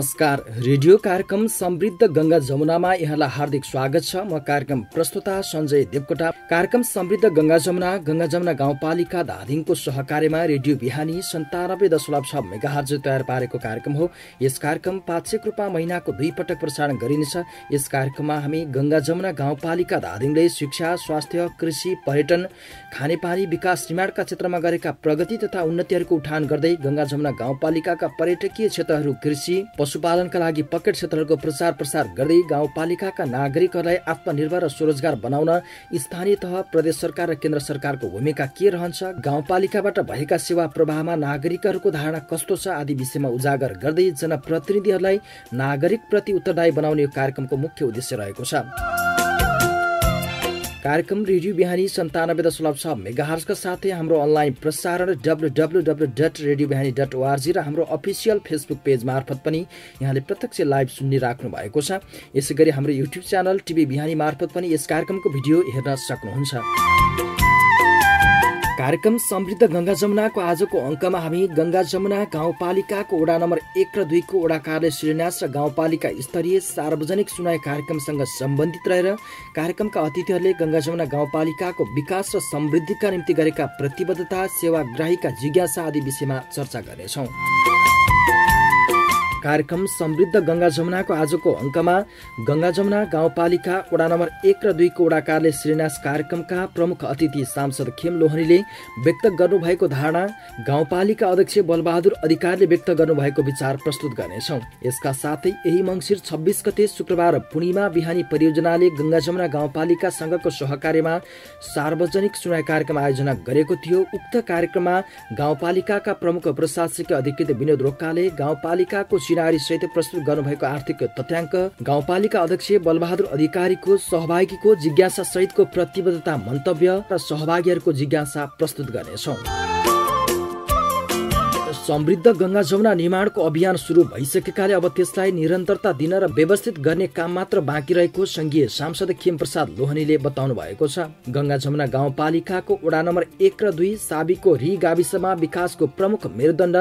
नमस्कार। रेडियो कार्यक्रम समृद्ध गंगा जमुनामा यहाँलाई हार्दिक स्वागत छ। म कार्यक्रम प्रस्तुता सञ्जय देवकोटा। कार्यक्रम समृद्ध गंगा जमुना गाउँपालिका धादिङको सहकार्यमा रेडियो बिहानी 97.6 मेगाहर्ज तयार पारेको कार्यक्रम हो। यस कार्यक्रम पाक्षिक रूपमा महिनाको 2 पटक प्रसारण गरिनेछ। यस कार्यक्रममा हामी गंगा जमुना गाउँपालिका धादिङले शिक्षा, स्वास्थ्य, कृषि, पर्यटन, खानेपानी, विकास निर्माणका क्षेत्रमा गरेका प्रगति तथा उन्नतिहरूको उठान गर्दै गंगा जमुना गाउँपालिकाका पर्यटकीय क्षेत्रहरू, कृषि, पशुपालनका लागि पकेट क्षेत्रहरूको प्रसार गर्दै गाउँपालिकाका नागरिकहरूलाई आत्मनिर्भर र स्वरोजगार बनाउन स्थानीय तह, प्रदेश सरकार र केन्द्र सरकारको भूमिका के रहन्छ, गाउँपालिकाबाट भएका सेवा प्रवाहमा नागरिकहरूको धारणा कस्तो छ आदि विषयमा उजागर गर्दै जनप्रतिनिधिहरूलाई नागरिक प्रति उत्तरदायी बनाउने यो कार्यक्रमको मुख्य उद्देश्य रहेको छ। कार्यक्रम रेडियो बिहानी 97.6 मेगाहर्जका साथै हाम्रो अनलाइन प्रसारण www.radiobihanI.org र हाम्रो अफिसियल फेसबुक पेज मार्फत पनि यहाँले प्रत्यक्ष लाइभ सुनिराख्नु भएको छ। यसैगरी हाम्रो युट्युब च्यानल टिभी बिहानी मार्फत पनि यस कार्यक्रमको भिडियो हेर्न सक्नुहुन्छ। कार्यक्रम समृद्ध गंगा जमुनाको आजको अङ्कमा हामी गंगा जमुना गाउँपालिकाको वडा नम्बर 1 र 2 को वडा कार्यालय शिलान्यास र गाउँपालिका स्तरीय सार्वजनिक सुनाई कार्यक्रमसँग सम्बन्धित रहेर कार्यक्रमका अतिथिहरूले गंगा जमुना गाउँपालिकाको विकास र समृद्धिका निम्ति गरेका प्रतिबद्धता, सेवाग्राहीका जिज्ञासा आदि विषयमा चर्चा गर्नेछौँ। कार्यक्रम समृद्ध गंगा जमुनाको आजको अङ्कमा गंगा जमुना गाउँपालिका वडा नम्बर 1 र 2 को वडा कार्यालय शिलान्यास कार्यक्रमका प्रमुख अतिथि सांसद खेम लोहनीले व्यक्त गर्नुभएको धारणा, गाउँपालिका अध्यक्ष बलबहादुर अधिकारीले व्यक्त गर्नुभएको विचार प्रस्तुत गर्नेछौँ। यसका साथै यही मङ्सिर 26 गते शुक्रबार पूर्णिमा बिहानी परियोजनाले गंगा जमुना गाउँपालिकासँगको सहकार्यमा सार्वजनिक सुनाई कार्यक्रम आयोजना गरेको थियो। उक्त कार्यक्रममा गाउँपालिकाका प्रमुख प्रशासकीय अधिकृत विनोद रोकाले गाउँपालिकाको सिनारी सहित प्रस्तुत गर्नुभएको आर्थिक तथ्याङ्क, गाउँपालिका अध्यक्ष बलबहादुर अधिकारीको सहभागीको जिज्ञासा सहितको प्रतिबद्धता मन्तव्य र सहभागीहरूको जिज्ञासा प्रस्तुत गर्नेछौँ। समृद्ध गंगा जमुना निर्माणको अभियान सुरु भइसकेकाले अब त्यसलाई निरन्तरता दिन र व्यवस्थित गर्ने काम मात्र बाँकी रहेको संघीय सांसद खेम प्रसाद लोहनीले बताउनु भएको छ। गंगा जमुना गाउँपालिकाको वडा नम्बर 1 र 2 साबीको री गाविसमा विकासको प्रमुख मेरुदण्ड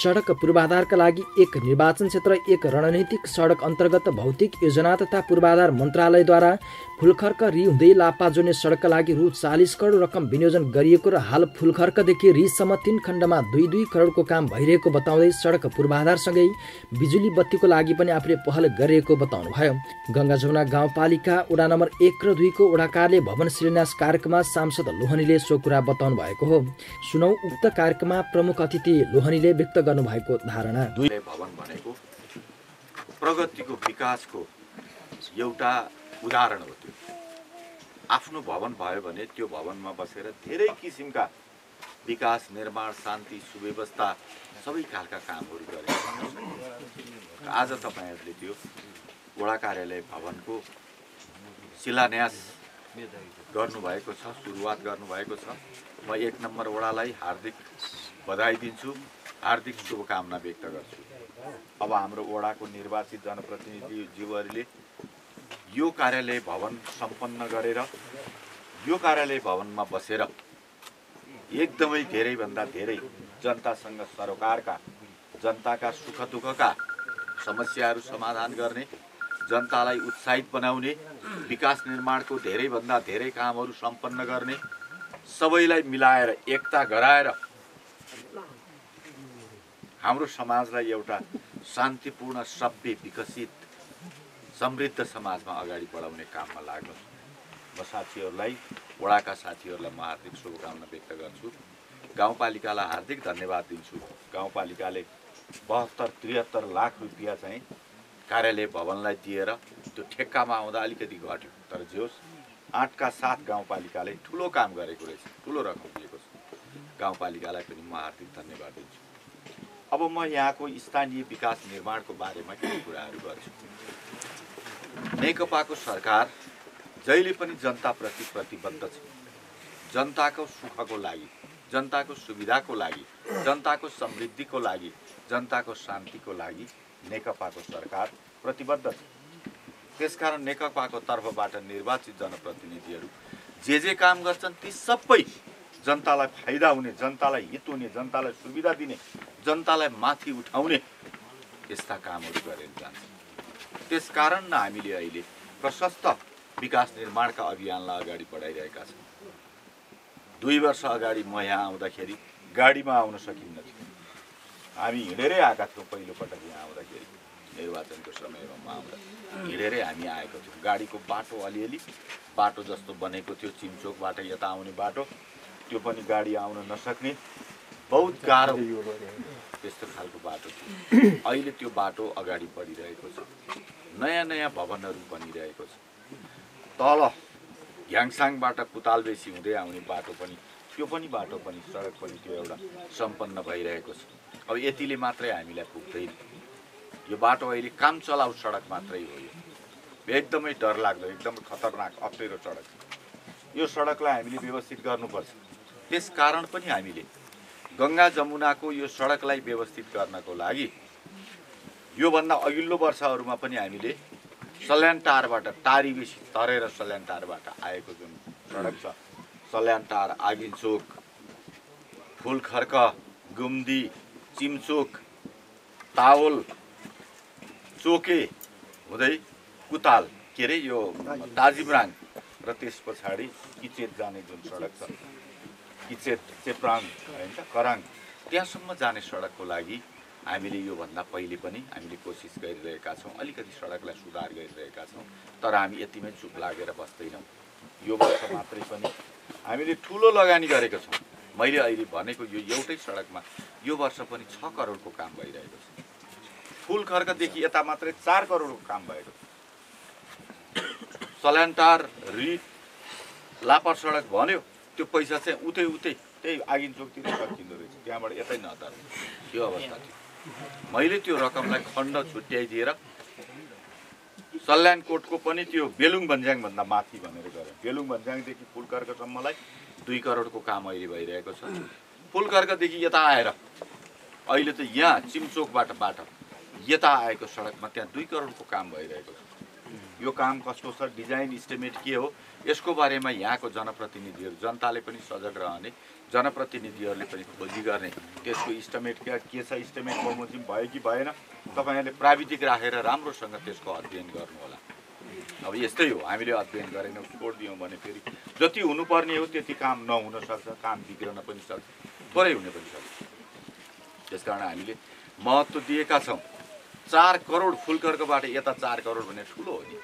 सडक पूर्वाधारका लागि एक निर्वाचन क्षेत्र, एक रणनीतिक सडक अन्तर्गत भौतिक योजना तथा पूर्वाधार मन्त्रालयद्वारा फुलखर्क री हुँदै लापा जोड्ने सडकका लागि रु 40 करोड रकम विनियोजन गरिएको र हाल फुलखर्कदेखि रीसम्म 3 खण्डमा 2-2 करोडको काम भइरहेको बताउँदै सडक पूर्वाधारसँगै बिजुली बत्तीको लागि पनि आफूले पहल गरिएको बताउनु भयो। गंगा जमुना गाउँपालिका वडा नम्बर 1 र 2 को वडा कार्यालय भवन शिलान्यास कार्यक्रममा सांसद लोहनीले सो कुरा बताउनु भएको हो। सुनौ उक्त कार्यक्रममा प्रमुख अतिथि लोहनीले व्यक्त गर्नुभएको धारणा। भवन भनेको प्रगतिको विकासको एउटा उदाहरण हो। त्यो आफ्नो भवन भयो भने त्यो भवनमा बसेर धेरै किसिमका विकास, निर्माण, शान्ति, सुव्यवस्था सबै खालका कामहरू गरेका छन्। आज तपाईहरुले त्यो वडा कार्यालय भवनको शिलान्यास गर्नुभएको छ, सुरुवात गर्नुभएको छ। म 1 नम्बर वडालाई हार्दिक बधाई दिन्छु, हार्दिक शुभकामना व्यक्त गर्छु। अब हाम्रो वडाको निर्वाचित जनप्रतिनिधिज्यूहरूले यो कार्यालय भवन सम्पन्न गरेर यो कार्यालय भवनमा बसेर एकदमै धेरै भन्दा धेरै जनतासँग सरोकारका, जनताका सुख दुःखका समस्याहरू समाधान गर्ने, जनतालाई उत्साहित बनाउने, विकास निर्माणको धेरै भन्दा धेरै कामहरू सम्पन्न गर्ने, सबैलाई मिलाएर एकता गराएर हाम्रो समाजलाई एउटा शान्तिपूर्ण, सभ्य, विकसित, समृद्ध समाजमा अगाडि बढाउने काममा लाग्नुहोस्। म साथीहरूलाई, वडाका साथीहरूलाई म हार्दिक शुभकामना व्यक्त गर्छु। गाउँपालिकालाई हार्दिक धन्यवाद दिन्छु। गाउँपालिकाले 72-73 लाख रुपियाँ चाहिँ कार्यालय भवनलाई दिएर त्यो ठेक्कामा आउँदा अलिकति घट्यो, तर जे होस् 8 का 7 गाउँपालिकाले ठुलो काम गरेको रहेछ, ठुलो रकम दिएको छ। गाउँपालिकालाई पनि म हार्दिक धन्यवाद दिन्छु। अब म यहाँको स्थानीय विकास निर्माणको बारेमा केही कुराहरू गर्छु। नेकपाको सरकार जहिले पनि जनताप्रति प्रतिबद्ध छ। जनताको सुखको लागि, जनताको सुविधाको लागि, जनताको समृद्धिको लागि, जनताको शान्तिको लागि नेकपाको सरकार प्रतिबद्ध छ। त्यसकारण नेकपाको तर्फबाट निर्वाचित जनप्रतिनिधिहरू जे काम गर्छन् ती सबै जनतालाई फाइदा हुने, जनतालाई हित हुने, जनतालाई सुविधा दिने, जनतालाई माथि उठाउने यस्ता कामहरू गरेर जान्छ। त्यसकारण न हामीले अहिले प्रशस्त विकास निर्माणका अभियानलाई अगाडि बढाइरहेका छौँ। 2 वर्ष अगाडि म यहाँ आउँदाखेरि गाडीमा आउन सकिन्न थियो। हामी हिँडेरै आएका थियौँ। पहिलोपटक यहाँ आउँदाखेरि निर्वाचनको समयमा म आउँदा हिँडेरै हामी आएको थियौँ। गाडीको बाटो अलिअलि बाटो जस्तो बनेको थियो, चिम्चोकबाट यता आउने बाटो, त्यो पनि गाडी आउन नसक्ने बहुत गाह्रो त्यस्तो खालको बाटो थियो। अहिले त्यो बाटो अगाडि बढिरहेको छ। नयाँ नयाँ भवनहरू बनिरहेको छ। तल घ्याङसाङबाट पुतालबेसी हुँदै आउने बाटो पनि, त्यो पनि बाटो पनि, सडक पनि त्यो एउटा सम्पन्न भइरहेको छ। अब यतिले मात्रै हामीलाई पुग्दैन। यो बाटो अहिले काम चलाउ सडक मात्रै हो। यो एकदमै डरलाग्दो, एकदमै खतरनाक अप्ठ्यारो सडक। यो सडकलाई हामीले व्यवस्थित गर्नुपर्छ। त्यसकारण पनि हामीले गङ्गा जमुनाको यो सडकलाई व्यवस्थित गर्नको लागि योभन्दा अघिल्लो वर्षहरूमा पनि हामीले सल्यानटारबाट टारीबेसी तरेर सल्यानटारबाट आएको जुन सडक छ, सल्यानटार, आगिनचोक, फुलखर्क, गुम्दी, चिम्चोक, तावल, चोके हुँदै कुताल, के अरे यो ताजिमराङ र त्यस पछाडि किचेत जाने जुन सडक छ, किचेत, चेप्राङ होइन कराङ, त्यहाँसम्म जाने सडकको लागि हामीले योभन्दा पहिले पनि हामीले कोसिस गरिरहेका छौँ। अलिकति सडकलाई सुधार गरिरहेका छौँ। तर हामी यतिमै चुप लागेर बस्दैनौँ। यो वर्ष मात्रै पनि हामीले ठुलो लगानी गरेको छौँ। मैले अहिले भनेको यो एउटै सडकमा यो वर्ष पनि 6 करोडको काम भइरहेको छ। फुलखर्कदेखि यता मात्रै 4 करोडको काम भएको छ। सल्यानटार रिट लापर सडक भन्यो, त्यो पैसा चाहिँ उतै त्यही आगिनचोकतिर सकिँदो रहेछ, त्यहाँबाट यतै नतर त्यो अवस्था थियो। मैले त्यो रकमलाई खण्ड छुट्याइदिएर सल्यानकोटको पनि त्यो बेलुङ भन्ज्याङभन्दा माथि भनेर गरेँ। बेलुङ भन्ज्याङदेखि फुलखर्कसम्मलाई 2 करोडको काम अहिले भइरहेको छ। फुलखर्कदेखि यता आएर अहिले त यहाँ चिम्चोकबाट यता आएको सडकमा त्यहाँ 2 करोडको काम भइरहेको छ। यो काम कस्तो छ, डिजाइन इस्टिमेट के हो, यसको बारेमा यहाँको जनप्रतिनिधिहरू, जनताले पनि सजग रहने, जनप्रतिनिधिहरूले पनि खोजी गर्ने, त्यसको इस्टिमेट के छ, इस्टिमेट बमोजिम भयो कि भएन, तपाईँहरूले प्राविधिक राखेर राम्रोसँग त्यसको अध्ययन गर्नुहोला। अब यस्तै हो, हामीले अध्ययन गरेनौँ, छोडिदियौँ भने फेरि जति हुनुपर्ने हो त्यति काम नहुन सक्छ, काम बिग्रन पनि सक्छ, थोरै हुन पनि सक्छ। त्यसकारण हामीले महत्त्व दिएका छौँ। 4 करोड फुलखर्कबाट यता 4 करोड भने ठुलो हो नि।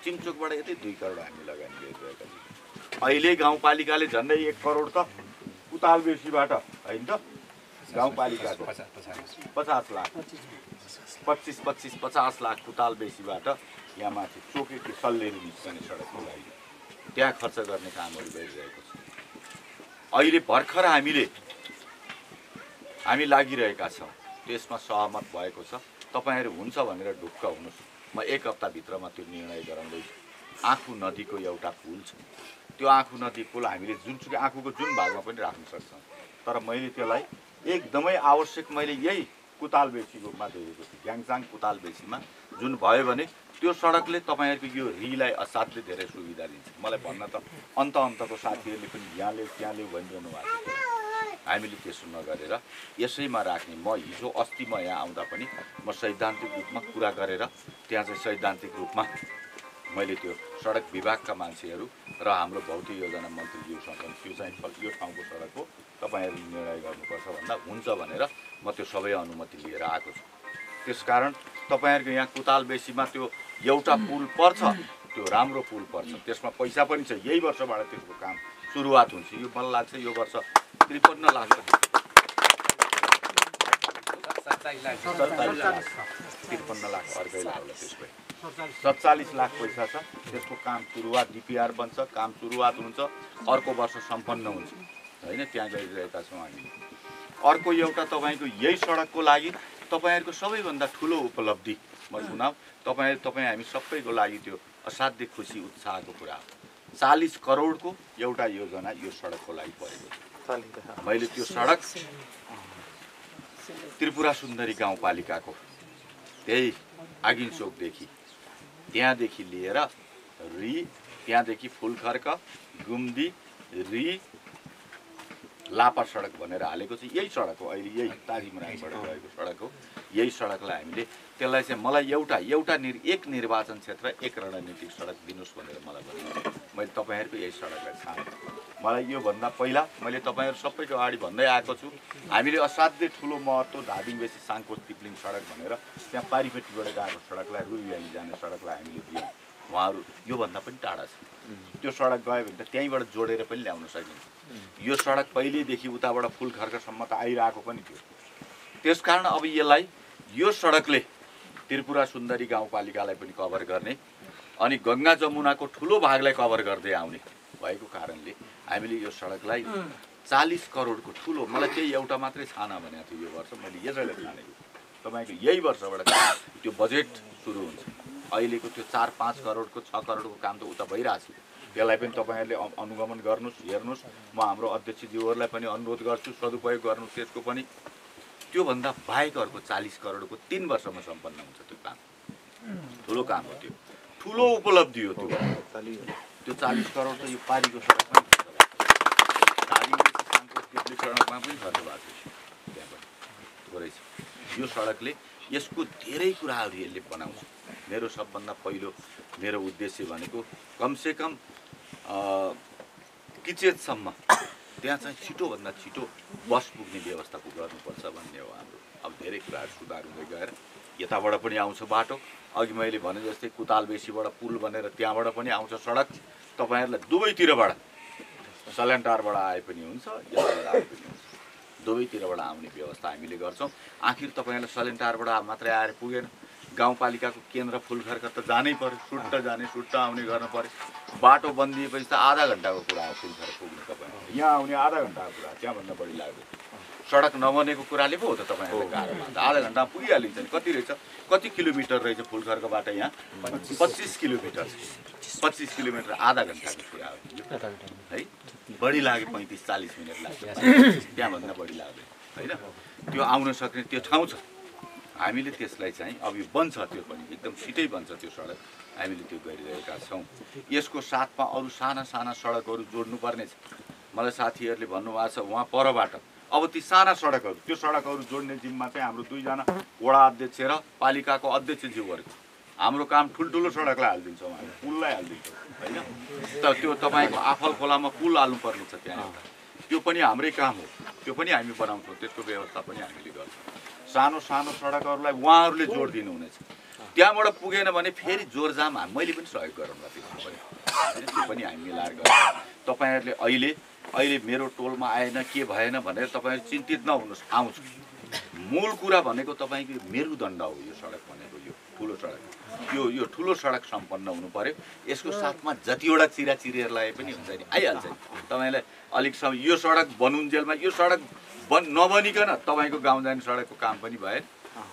चिम्चोकबाट यतै 2 करोड हामी लगानी गरिरहेका छौँ। अहिले गाउँपालिकाले झन्डै 1 करोड त पुतालबेसीबाट होइन त, गाउँपालिकाको 50 लाख 25-50 लाख पुतालबेसीबाट यहाँ माथि चोकेको सल्लेरी निस्कने सडकको लागि त्यहाँ खर्च गर्ने कामहरू गरिरहेको छ। अहिले भर्खर हामी लागिरहेका छौँ, त्यसमा सहमत भएको छ। तपाईँहरू हुन्छ भनेर ढुक्क हुनुहोस्। म 1 हप्ताभित्रमा त्यो निर्णय गराउँदैछु। आँखु नदीको एउटा पुल छ, त्यो आँखु नदी पुल हामीले जुनसुकै आँखुको जुन भागमा पनि राख्न सक्छौँ। तर मैले त्यसलाई एकदमै आवश्यक, मैले यही कुतालबेसीमा देखेको छु। घ्याङसाङ कुतालबेसीमा जुन भयो भने त्यो सडकले तपाईँहरूको यो रिलाई असाध्यै धेरै सुविधा दिन्छ। मलाई भन्न त अन्तको साथीहरूले पनि यहाँले त्यहाँले भनिरहनु भएको थियो। हामीले त्यसो नगरेर यसैमा राख्ने। हिजो अस्ति म यहाँ आउँदा पनि म सैद्धान्तिक रूपमा कुरा गरेर त्यहाँ चाहिँ सैद्धान्तिक रूपमा मैले त्यो सडक विभागका मान्छेहरू र हाम्रो भौतिक योजना मन्त्रीज्यूसँग त्यो चाहिँ यो ठाउँको सडक हो, तपाईँहरूले निर्णय गर्नुपर्छ भन्दा हुन्छ भनेर म त्यो सबै अनुमति लिएर आएको छु। त्यसकारण तपाईँहरूको यहाँ कुतालबेसीमा त्यो एउटा पुल पर्छ, त्यो राम्रो पुल पर्छ, त्यसमा पैसा पनि छ। यही वर्षबाट त्यसको काम सुरुवात हुन्छ। यो मलाई लाग्छ यो वर्ष 53 लाख 53 लाख अर्कैलाई होला, त्यसको 47 लाख पैसा छ। त्यसको काम सुरुवात, डिपिआर बन्छ, काम सुरुवात हुन्छ, अर्को वर्ष सम्पन्न हुन्छ होइन। त्यहाँ गइरहेका छौँ हामी। अर्को एउटा तपाईँको यही सडकको लागि तपाईँहरूको सबैभन्दा ठुलो उपलब्धि म सुनाऊ। तपाईँ हामी सबैको लागि त्यो असाध्यै खुसी उत्साहको कुरा हो। 40 करोडको एउटा योजना यो सडकको लागि परेको छ। मैले त्यो सडक त्रिपुरा सुन्दरी गाउँपालिकाको त्यही आगिनचोकदेखि त्यहाँदेखि लिएर त्यहाँदेखि फुलखर्क, गुम्दी, लापा सडक भनेर हालेको छ। यही सडक हो, अहिले यही ताजिमराङबाट गएको सडक हो। यही सडकलाई हामीले त्यसलाई चाहिँ मलाई एक निर्वाचन क्षेत्र एक रणनीतिक सडक दिनुहोस् भनेर मलाई भन्नु। मैले तपाईँहरूको यही सडकलाई छाने। मलाई योभन्दा पहिला मैले तपाईँहरू सबैको अगाडि भन्दै आएको छु, हामीले असाध्यै ठुलो महत्त्व धादिङबेसी साङकोट तिप्लिङ सडक भनेर त्यहाँ पारिपट्टिबाट गएको सडकलाई रुई भ्याली जाने सडकलाई हामीले दियौँ। उहाँहरू योभन्दा पनि टाढा छ। त्यो सडक गयो भने त त्यहीँबाट जोडेर पनि ल्याउन सकिन्छ। यो सडक पहिलेदेखि उताबाट फुलखर्कसम्म त आइरहेको पनि थियो। त्यसकारण अब यसलाई यो सडकले त्रिपुरा सुन्दरी गाउँपालिकालाई पनि कभर गर्ने अनि गङ्गा जमुनाको ठुलो भागलाई कभर गर्दै आउने भएको कारणले हामीले यो सडकलाई 40 करोडको ठुलो, मलाई त्यही एउटा मात्रै छाना भनेको थियो यो वर्ष, मैले यसैलाई छानेको। तपाईँको यही वर्षबाट त्यो बजेट सुरु हुन्छ। अहिलेको त्यो 4-5 करोडको 6 करोडको काम त उता भइरहेछ। त्यसलाई पनि तपाईँहरूले अनुगमन गर्नुहोस्, हेर्नुहोस्। म हाम्रो अध्यक्षज्यूहरूलाई पनि अनुरोध गर्छु सदुपयोग गर्नु त्यसको पनि। त्योभन्दा बाहेक अर्को 40 करोडको 3 वर्षमा सम्पन्न हुन्छ त्यो काम। ठुलो काम हो त्यो, ठुलो उपलब्धि हो त्यो। त्यो 40 करोड त यो पारीको सडकमा पनि सडकमा पनि खर्च भएको छ। त्यहाँ पनि रहेछ यो सडकले यसको धेरै कुराहरू यसले बनाउँछ। मेरो सबभन्दा पहिलो मेरो उद्देश्य भनेको कमसेकम किचेतसम्म त्यहाँ चाहिँ छिटोभन्दा छिटो बस पुग्ने व्यवस्था गर्नुपर्छ भन्ने हो हाम्रो। अब धेरै कुराहरू सुधार हुँदै गएर यताबाट पनि आउँछ बाटो। अघि मैले भने जस्तै कुतालबेसीबाट पुल बनेर त्यहाँबाट पनि आउँछ सडक। तपाईँहरूलाई दुवैतिरबाट सल्यानटारबाट आए पनि हुन्छ, यताबाट आए पनि हुन्छ। दुवैतिरबाट आउने व्यवस्था हामीले गर्छौँ। आखिर तपाईँहरूलाई सल्यानटारबाट मात्रै आएर पुगेन, गाउँपालिकाको केन्द्र फुलखर्क त जानै पर्यो, सुट्ट जाने सुट्ट आउने गर्नु पर्यो। बाटो बनिदिएपछि त आधा घन्टाको कुरा हो फुलखर्क पुग्नु। तपाईँ यहाँ आउने आधा घन्टाको कुरा, त्यहाँभन्दा बढी लाग्यो। सडक नबनेको कुराले पो हो त तपाईँहरूले गाह्रो भन्छ। आधा घन्टामा पुगिहालिन्छ नि। कति रहेछ, कति किलोमिटर रहेछ फुलखर्कबाट यहाँ? 25 किलोमिटर। 25 किलोमिटर आधा घन्टाको कुरा हो है। बढी लाग्यो 35-40 मिनट लाग्छ, त्यहाँभन्दा बढी लाग्दैन होइन। त्यो आउन सक्ने त्यो ठाउँ छ। हामीले त्यसलाई चाहिँ अब यो बन्छ, त्यो पनि एकदम छिटै बन्छ त्यो सडक। हामीले त्यो गरिरहेका छौँ। यसको साथमा अरू साना साना सडकहरू जोड्नुपर्ने छ। मलाई साथीहरूले भन्नुभएको छ उहाँ परबाट अब ती साना सडकहरू, त्यो सडकहरू जोड्ने जिम्मा चाहिँ हाम्रो 2 जना वडा अध्यक्ष र पालिकाको अध्यक्षज्यूहरूको। हाम्रो काम ठुल्ठुलो सडकलाई हालिदिन्छौँ, हामी पुललाई हालिदिन्छौँ होइन। त त्यो तपाईँको आफल खोलामा पुल हाल्नुपर्ने छ त्यहाँ एउटा, त्यो पनि हाम्रै काम हो। त्यो पनि हामी बनाउँछौँ, त्यसको व्यवस्था पनि हामीले गर्छौँ। सानो सानो सडकहरूलाई उहाँहरूले जोड दिनुहुनेछ। त्यहाँबाट पुगेन भने फेरि जोरजाम मैले पनि सहयोग गरौँला त्यसमा पनि, त्यो पनि हामी मिलाएर गर्छौँ। तपाईँहरूले अहिले मेरो टोलमा आएन के भएन भनेर तपाईँहरू चिन्तित नहुनुहोस्, आउँछ। मूल कुरा भनेको तपाईँको मेरुदण्ड हो यो सडक भनेको। यो ठुलो सडक, यो ठुलो सडक सम्पन्न हुनु पर्यो। यसको साथमा जतिवटा चिराचिरीहरूलाई पनि हुन्छ नि, आइहाल्छ नि। तपाईँलाई अलिक समय यो सडक बनुन्जेलमा यो सडक नबनिकन तपाईँको गाउँ जाने सडकको काम पनि भएन।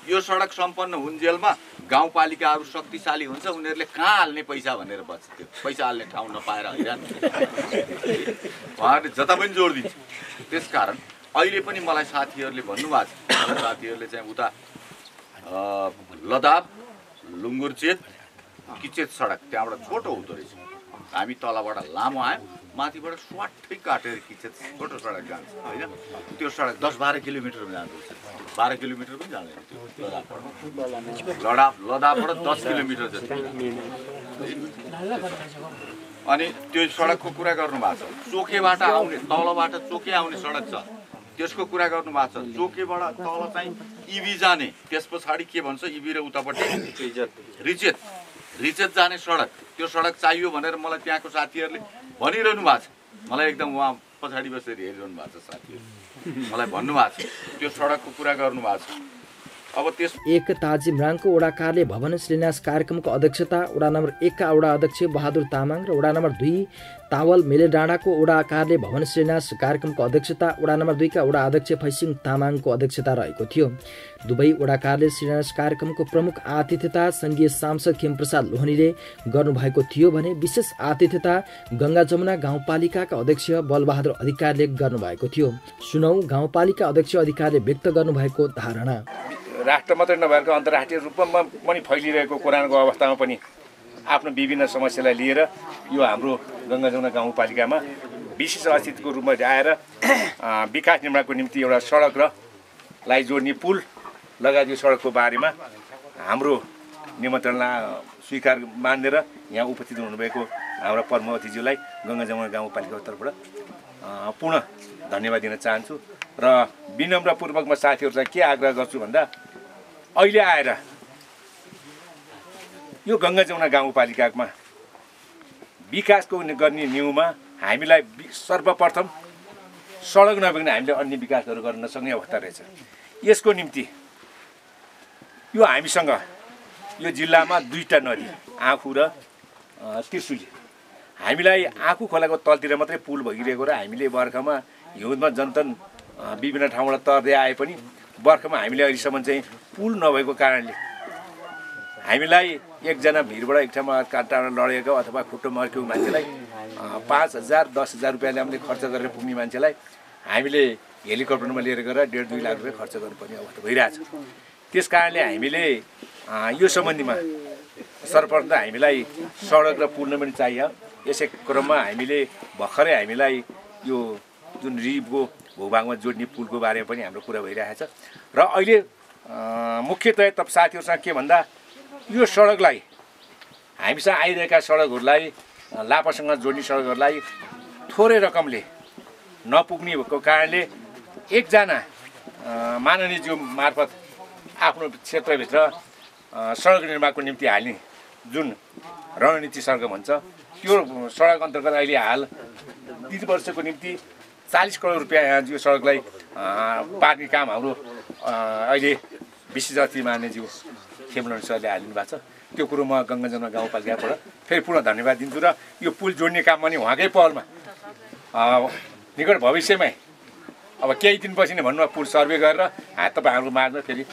यो सडक सम्पन्न हुन्जेलमा गाउँपालिकाहरू शक्तिशाली हुन्छ, उनीहरूले कहाँ हाल्ने पैसा भनेर बच्छ। त्यो पैसा हाल्ने ठाउँ नपाएर हैरान उहाँहरूले जता पनि जोड दिन्छ। त्यसकारण अहिले पनि मलाई साथीहरूले भन्नुभएको छ, मलाई साथीहरूले चाहिँ उता लदाब लुङ्गुरचेत किचेत सडक त्यहाँबाट छोटो हुँदो रहेछ। हामी तलबाट लामो आयौँ, माथिबाट स्वाटै काटेर किचेत छोटो सडक जान्छ होइन। त्यो सडक 10-12 किलोमिटरमा जाँदो रहेछ, 12 किलोमिटर पनि जाँदैन त्यो लदाबबाट 10 किलोमिटर जति। अनि त्यो सडकको कुरा गर्नुभएको छ। चोकेबाट आउने, तलबाट चोके आउने सडक छ, त्यसको कुरा गर्नुभएको छ। चोकेबाट तल चाहिँ इबी जाने, त्यस पछाडि के भन्छ इबी र उतापट्टि रिचेत जाने सडक, त्यो सडक चाहियो भनेर मलाई त्यहाँको साथीहरूले भनिरहनु भएको छ। मलाई एकदम उहाँ पछाडि बसेर हेरिरहनु भएको छ साथीहरू, मलाई भन्नुभएको छ त्यो सडकको कुरा गर्नुभएको छ। अब त्यस एक ताजिमराङको वडा कार्य भवन शिलान्यास कार्यक्रमको अध्यक्षता वडा नम्बर 1 का वडा अध्यक्ष बहादुर तामाङ र वडा नम्बर 2 तावल मेलेडाँडाको वडा कार्य भवन शिलान्यास कार्यक्रमको अध्यक्षता वडा नम्बर 2 का वडा अध्यक्ष फैसिङ तामाङको अध्यक्षता रहेको थियो। दुवै वडा कार्य शिलान्यास कार्यक्रमको प्रमुख आतिथ्यता संघीय सांसद खेमप्रसाद लोहनीले गर्नुभएको थियो भने विशेष आतिथ्यता गङ्गा जमुना गाउँपालिकाका अध्यक्ष बलबहादुर अधिकारीले गर्नुभएको थियो। सुनौ गाउँपालिका अध्यक्ष अधिकारीले व्यक्त गर्नुभएको धारणा। राष्ट्र मात्रै नभएर अन्तर्राष्ट्रिय रूपमा पनि फैलिरहेको कोरोनाको अवस्थामा पनि आफ्नो विभिन्न समस्यालाई लिएर यो हाम्रो गङ्गा जमुना गाउँपालिकामा विशेष अतिथिको रूपमा आएर विकास निर्माणको निम्ति एउटा सडक र लाई जोड्ने पुल लगायत यो सडकको बारेमा हाम्रो निमन्त्रणलाई स्वीकार मानेर यहाँ उपस्थित हुनुभएको हाम्रा प्रमुख अतिथिज्यूलाई गङ्गा जमुना गाउँपालिकाको तर्फबाट पुनः धन्यवाद दिन चाहन्छु र विनम्रपूर्वक म साथीहरूलाई के आग्रह गर्छु भन्दा अहिले आएर यो गङ्गा जमुना गाउँपालिकामा विकासको गर्ने न्यूमा हामीलाई सर्वप्रथम सडक नभइकन हामीले अन्य विकासहरू गर्न नसक्ने अवस्था रहेछ। यसको निम्ति यो हामीसँग यो जिल्लामा 2टा नदी आँखु र त्रिशुली, हामीलाई आँखु खोलाको तलतिर मात्रै पुल भइरहेको र हामीले बर्खामा हिउँदमा जन्तन विभिन्न ठाउँबाट तर्दै आए पनि बर्खामा हामीले अहिलेसम्म चाहिँ पुल नभएको कारणले हामीलाई एकजना भिरबाट एक ठाउँमा काटामा लडेको अथवा खुट्टो मर्केको मान्छेलाई 5,000 10,000 रुपियाँले हामीले खर्च गरेर पुग्ने मान्छेलाई हामीले हेलिकप्टरमा लिएर गएर 1.5-2 लाख रुपियाँ खर्च गर्नुपर्ने अवस्था भइरहेछ। त्यस कारणले हामीले यो सम्बन्धीमा सर्वप्रथम हामीलाई सडक र पुल पनि चाहियो। यसै क्रममा हामीले भर्खरै हामीलाई यो जुन रिबको भूभागमा जोड्ने पुलको बारेमा पनि हाम्रो कुरा भइरहेछ र अहिले मुख्यतया तपाईँ साथीहरूसँग के भन्दा यो सडकलाई हामीसँग आइरहेका सडकहरूलाई लापासँग जोड्ने सडकहरूलाई थोरै रकमले नपुग्ने भएको कारणले एकजना माननीयज्यू मार्फत आफ्नो क्षेत्रभित्र सडक निर्माणको निम्ति हाल्ने जुन रणनीति सडक भन्छ त्यो सडक अन्तर्गत अहिले हाल 3 वर्षको निम्ति 40 करोड रुपियाँ यो सडकलाई पार्ने काम हाम्रो अहिले विशेष अतिथि मान्यज्यू खेमलन सरले हालिदिनु भएको छ। त्यो कुरो म गङ्गा जमुना गाउँपालिकाबाट फेरि पुनः धन्यवाद दिन्छु र यो पुल जोड्ने काम पनि उहाँकै पहलमा निकट भविष्यमै अब केही दिनपछि नै भन्नु पुल सर्वे गरेर तपाईँहरूको माझमा फेरि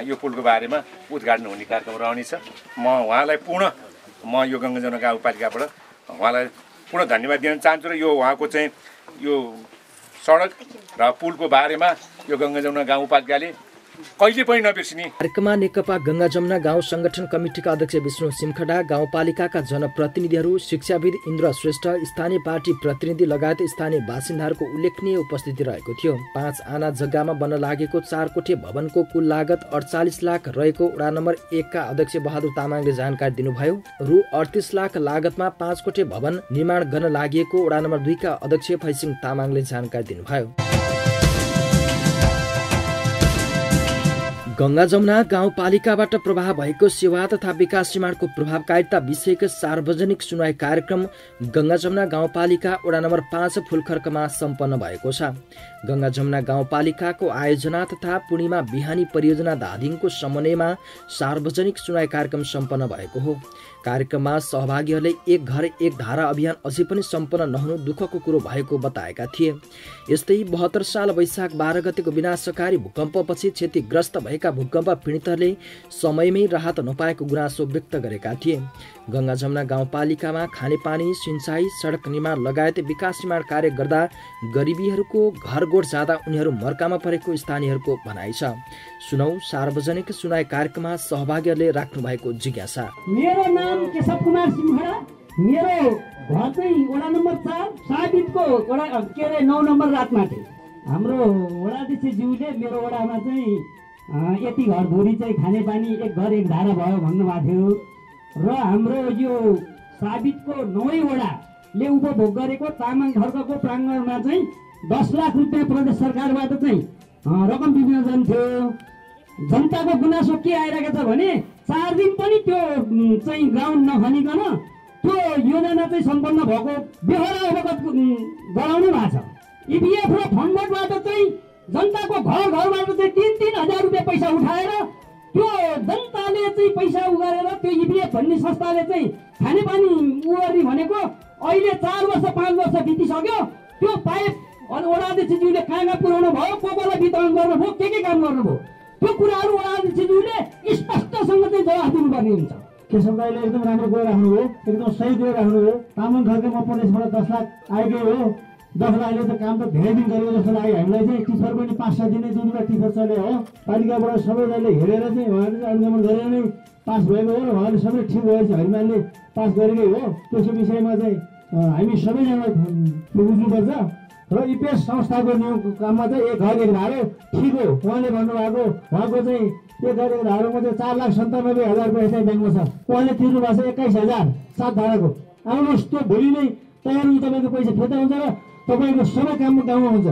यो पुलको बारेमा उद्घाटन हुने कार्यक्रम रहनेछ। म उहाँलाई पुनः यो गङ्गा जमुना गाउँपालिकाबाट उहाँलाई पुनः धन्यवाद दिन चाहन्छु र यो उहाँको चाहिँ यो सडक र पुलको बारेमा यो गङ्गा जमुना गाउँपालिकाले कहिले पनि नबिर्सिने। कार्यक्रममा नेकपा गङ्गा जमुना गाउँ संगठन कमिटीका अध्यक्ष विष्णु सिमखडा, गाउँपालिकाका जनप्रतिनिधिहरू, शिक्षाविद इन्द्र श्रेष्ठ, स्थानीय पार्टी प्रतिनिधि लगायत स्थानीय बासिन्दाहरूको उल्लेखनीय उपस्थिति रहेको थियो। 5 आना जग्गामा बन्न लागेको 4 कोठे भवनको कुल लागत 48 लाख रहेको वडा नम्बर 1 का अध्यक्ष बहादुर तामाङले जानकारी दिनुभयो। रु 38 लाख लागतमा 5 कोठे भवन निर्माण गर्न लागि वडा नम्बर 2 का अध्यक्ष फैसिङ तामाङले जानकारी दिनुभयो। गङ्गा जमुना गाउँपालिकाबाट प्रभाव भएको सेवा तथा विकास निर्माणको प्रभावकारिता विषयक सार्वजनिक सुनवाई कार्यक्रम गङ्गा जमुना गाउँपालिका वडा नम्बर 5 फुलखर्कमा सम्पन्न भएको छ। गङ्गा जमुना गाउँपालिकाको आयोजना तथा पूर्णिमा बिहानी परियोजना धादिङको समन्वयमा सार्वजनिक सुनवाई कार्यक्रम सम्पन्न भएको हो। कार्यक्रममा सहभागीहरूले एक घर एक धारा अभियान अझै पनि सम्पन्न नहुनु दुःखको कुरो भएको बताएका थिए। यस्तै 72 साल वैशाख 12 गतेको विनाशकारी भूकम्पपछि क्षतिग्रस्त भएका भूकम्प पीडितहरूले समयमै राहत नपाएको गुनासो व्यक्त गरेका थिए। गङ्गा जमुना गाउँपालिकामा खानेपानी, सिंचाई, सडक निर्माण लगायत विकास निर्माण कार्य गर्दा गरिबीहरूको घर गोठ जाँदा उनीहरू मर्कामा परेको स्थानीयहरूको भनाइ छ। सुनौ सार्वजनिक सुनाई कार्यक्रममा सहभागीहरूले राख्नु भएको जिज्ञासा। मेरो नाम केशव कुमार सिमखडा, मेरो घर चाहिँ वडा नम्बर 4 साबितको वडा 9 नम्बर रातमाटे। हाम्रो वडाध्यक्षज्यूले मेरो वडामा चाहिँ यति घर धुरी चाहिँ खानेपानी एक घर एक धारा भयो भन्नुभएको थियो र हाम्रो यो साबितको 9 वडाले उपभोग गरेको तामाङ खर्कको प्राङ्गणमा चाहिँ 10 लाख रुपियाँ प्रदेश सरकारबाट चाहिँ रकम विनियोजन थियो। जनताको गुनासो के आइरहेको छ भने 4 दिन पनि त्यो चाहिँ ग्राउन्ड नखनिकन त्यो योजना चाहिँ सम्पन्न भएको बेहोरा अवगत गराउनु भएको छ। इपिएफ र फन्डबाट चाहिँ जनताको घर घरबाट चाहिँ 3-3 हजार रुपियाँ पैसा उठाएर त्यो जनताले चाहिँ पैसा उगारेर त्यो इपिएफ भन्ने संस्थाले चाहिँ खानेपानी उगर्ने भनेको अहिले 4 वर्ष 5 वर्ष बितिसक्यो। त्यो पाइप वडाध्यक्षज्यूले कहाँ पुर्याउनु भयो, कसलाई वितरण गर्नुभयो, के काम गर्नुभयो, त्यो कुराहरू वडाध्यक्षज्यूले स्पष्टसँग चाहिँ जवाफ दिनुपर्ने हुन्छ। केशव दाइले एकदम राम्रो कुरा राख्नुभयो, एकदम सही कुरा राख्नुभयो। तामाङ खर्कमा प्रदेशबाट 10 लाख आएकै हो। 10 लाखले त काम त धेरै दिन गरेको जस्तो लाग्यो हामीलाई चाहिँ। टिफर पनि 5-6 दिन नै दुईवटा टिफर चले हो। पालिकाबाट सबैजनाले हेरेर चाहिँ उहाँले चाहिँ अनुगमन गरेर नै पास भएको हो र उहाँले सबै ठिक भएछ, हरिमानले पास गरेकै हो। त्यसको विषयमा चाहिँ हामी सबैजनालाई बुझ्नुपर्छ र इपिएस संस्थाको नियम काममा चाहिँ 1 घर 1 धारो ठिक हो। उहाँले भन्नुभएको उहाँको चाहिँ 1 घर 1 धारोमा चाहिँ 4,97,000 रुपियाँ चाहिँ ब्याङ्कमा छ। उहाँले तिर्नु भएको छ 21,000 7 धाराको। आउनुहोस्, त्यो भोलि नै तयार हुन्छ, तपाईँको पैसा फिर्ता हुन्छ र तपाईँको सबै काम गाउँमा हुन्छ।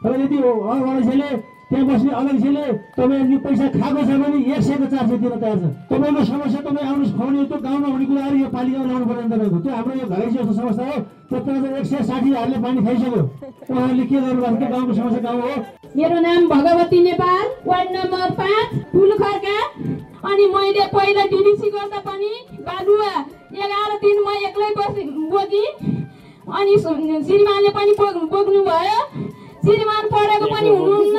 र यदि अलैँछेले त्यहाँ बस्ने अलैँछेले तपाईँले पैसा खाएको छ भने 100 को 400 दिन तयार छ। तपाईँको समस्या तपाईँ आउनुहोस्, खुवाउने त्यो गाउँमा हुने कुराहरू यो पालिकामा ल्याउनु पर्दैन तपाईँको। त्यो हाम्रो यो घरैसी जस्तो समस्या हो। त्यत्रो 160,000ले पानी खाइसक्यो। उहाँहरूले के गर्नुभएको त्यो गाउँको समस्या गाउँ हो। मेरो नाम भगवती नेपाल, वार्ड नम्बर 5 फुलखर्का। अनि मैले पहिला डिबिसी गर्दा पनि बालुवा 11 दिन म एक्लै बोकी। अनि श्रीमानले पनि बोक्नु भयो। श्रीमान पढेको पनि हुनुहुन्न,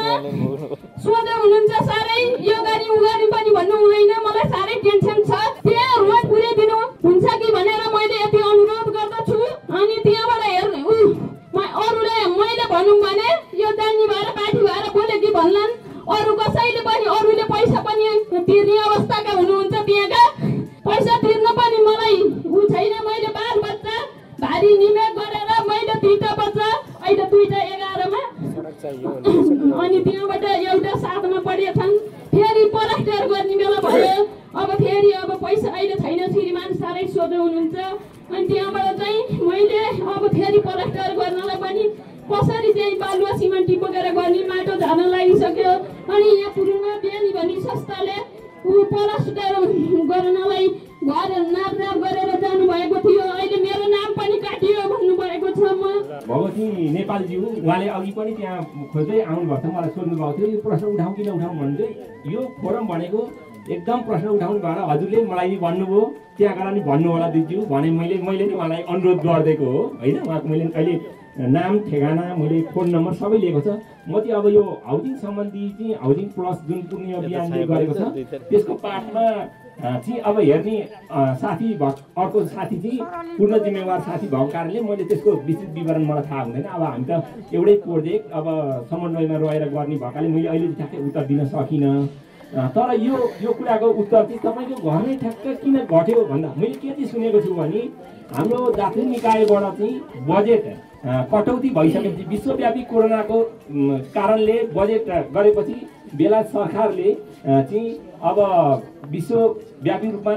सोझो हुनुहुन्छ साह्रै। यो गरी उ गरी पनि भन्नु हुँदैन। मलाई साह्रै टेन्सन छ। त्यहाँ रोड पुर्याइदिनु हुन्छ कि भनेर मैले यति अनुरोध गर्दछु। अनि त्यहाँबाट हेर्नु अरूले मैले भनौँ भने यो जान्ने भएर पार्टी भएर बोले कि भन्लान्। अरू कसैले पनि अरूले पैसा पनि तिर्ने अवस्थाका हुनुहुन्छ। त्यहाँका पैसा तिर्न पनि मलाई उ छैन। मैले बाल बच्चा भारी निमेक गरेर मैले 2टा बच्चा अहिले 2टा 11 मा। अनि त्यहाँबाट एउटा 7 मा पढेछन्। फेरि पलास्टर गर्ने बेला भयो। अब फेरि अब पैसा अहिले छैन। श्रीमान साह्रै सोझो हुनुहुन्छ। अनि त्यहाँबाट चाहिँ मैले अब फेरि पलास्टर गर्नलाई पनि कसरी चाहिँ बालुवा सिमेन्ट बोकेर गर्ने, माटो झार्न लागिसक्यो। अनि यहाँ पुरुमा बिहानी भन्ने संस्थाले पलास्टर गर्नलाई घर नापनाप गरेर जानुभएको थियो। अहिले मेरो नाम पनि काटियो भन्नुभएको छ। म भगवती नेपालज्यू उहाँले अघि पनि त्यहाँ खोज्दै आउनुभएको थियो। मलाई सोध्नु भएको थियो यो प्रश्न उठाउँ कि नउठाउँ भन्दै। यो फोरम भनेको एकदम प्रश्न उठाउनु भएर हजुरले मलाई नि भन्नुभयो, त्यहाँ गएर नि भन्नु होला दिज्यू भने मैले नि उहाँलाई अनुरोध गरिदिएको हो होइन। उहाँको मैले अहिले नाम ठेगाना मैले फोन नम्बर सबै लिएको छ। म चाहिँ अब यो हाउसिङ सम्बन्धी चाहिँ हाउसिङ प्लस जुन पूर्णिमा अभियानले गरेको छ त्यसको पार्टमा चाहिँ अब हेर्ने साथी अर्को साथी चाहिँ पूर्ण जिम्मेवार साथी भएको कारणले मैले त्यसको विस्तृत विवरण मलाई थाहा हुँदैन। अब हामी त एउटै प्रोजेक्ट अब समन्वयमा रहेर गर्ने भएकाले मैले अहिले ठ्याक्कै उत्तर दिन सकिनँ। तर यो कुराको उत्तर चाहिँ तपाईँको घरमै ठ्याक्क किन घट्यो भन्दा मैले के चाहिँ सुनेको छु भने हाम्रो दार्जिलिङ निकायबाट चाहिँ बजेट कटौती भइसकेपछि विश्वव्यापी कोरोनाको कारणले बजेट गरेपछि बेला सरकारले चाहिँ अब विश्वव्यापी रूपमा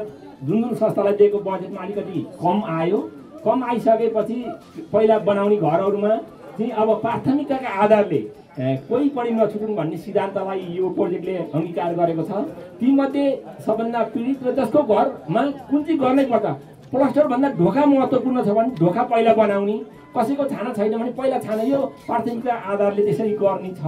जुन संस्थालाई दिएको बजेटमा अलिकति कम आयो। कम आइसकेपछि पहिला बनाउने घरहरूमा चाहिँ अब प्राथमिकताका आधारले कोही पनि नछुटुन् भन्ने सिद्धान्तलाई यो प्रोजेक्टले अङ्गीकार गरेको छ। तीमध्ये सबभन्दा पीडित र जसको घरमा कुन चाहिँ गर्नै पर्छ। प्लास्टरभन्दा ढोका महत्त्वपूर्ण छ भने ढोका पहिला बनाउने, कसैको छाना छैन भने पहिला छाना, यो प्राथमिकता आधारले त्यसरी गर्ने छ।